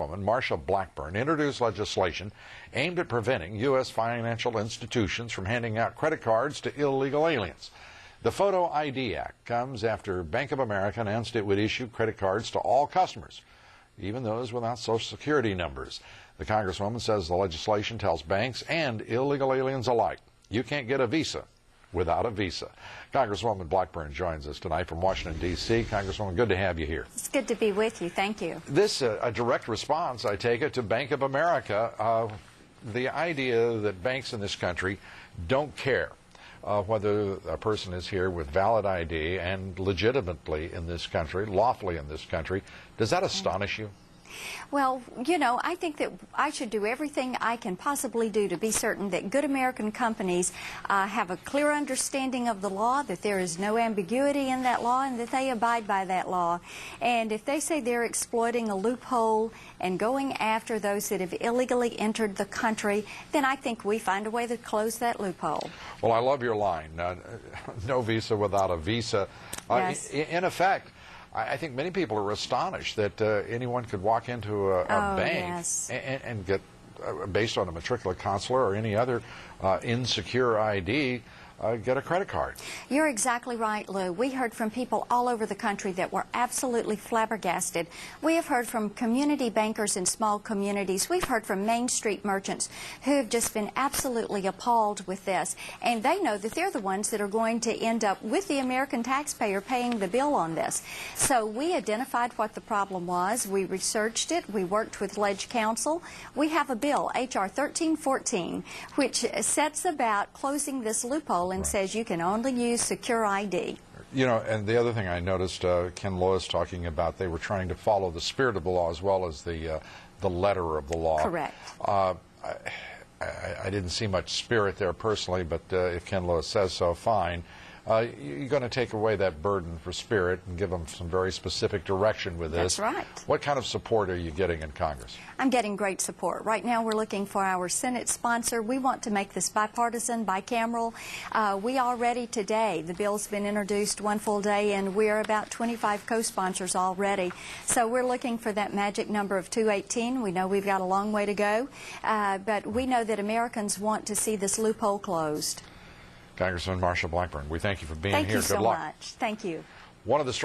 Congresswoman Marsha Blackburn introduced legislation aimed at preventing U.S. financial institutions from handing out credit cards to illegal aliens. The Photo ID Act comes after Bank of America announced it would issue credit cards to all customers, even those without Social Security numbers. The Congresswoman says the legislation tells banks and illegal aliens alike, you can't get a visa without a visa. Congresswoman Blackburn joins us tonight from Washington, D.C. Congresswoman, good to have you here. It's good to be with you. Thank you. This a direct response, I take it, to Bank of America. The idea that banks in this country don't care whether a person is here with valid ID and legitimately in this country, lawfully in this country. Does that astonish you? Well, you know, I think that I should do everything I can possibly do to be certain that good American companies have a clear understanding of the law, that there is no ambiguity in that law, and that they abide by that law. And if they say they're exploiting a loophole and going after those that have illegally entered the country, then I think we find a way to close that loophole. Well, I love your line, no visa without a visa. Yes. In effect, I think many people are astonished that anyone could walk into a bank yes. and get, based on a matricular consular or any other insecure ID, get a credit card. You're exactly right, Lou. We heard from people all over the country that were absolutely flabbergasted. We have heard from community bankers in small communities. We've heard from Main Street merchants who have just been absolutely appalled with this. And they know that they're the ones that are going to end up with the American taxpayer paying the bill on this. So we identified what the problem was. We researched it. We worked with Ledge Council. We have a bill, H.R. 1314, which sets about closing this loophole and says you can only use secure ID. You know, and the other thing I noticed, Ken Lewis talking about, they were trying to follow the spirit of the law as well as the letter of the law. Correct. I didn't see much spirit there personally, but if Ken Lewis says so, fine. You're going to take away that burden for spirit and give them some very specific direction with this. That's right. What kind of support are you getting in Congress? I'm getting great support. Right now we're looking for our Senate sponsor. We want to make this bipartisan, bicameral. We already today, the bill's been introduced one full day and we're about 25 co-sponsors already. So we're looking for that magic number of 218. We know we've got a long way to go, but we know that Americans want to see this loophole closed. Congressman Marsha Blackburn, we thank you for being here. Thank you Good so luck. much. Thank you. One of the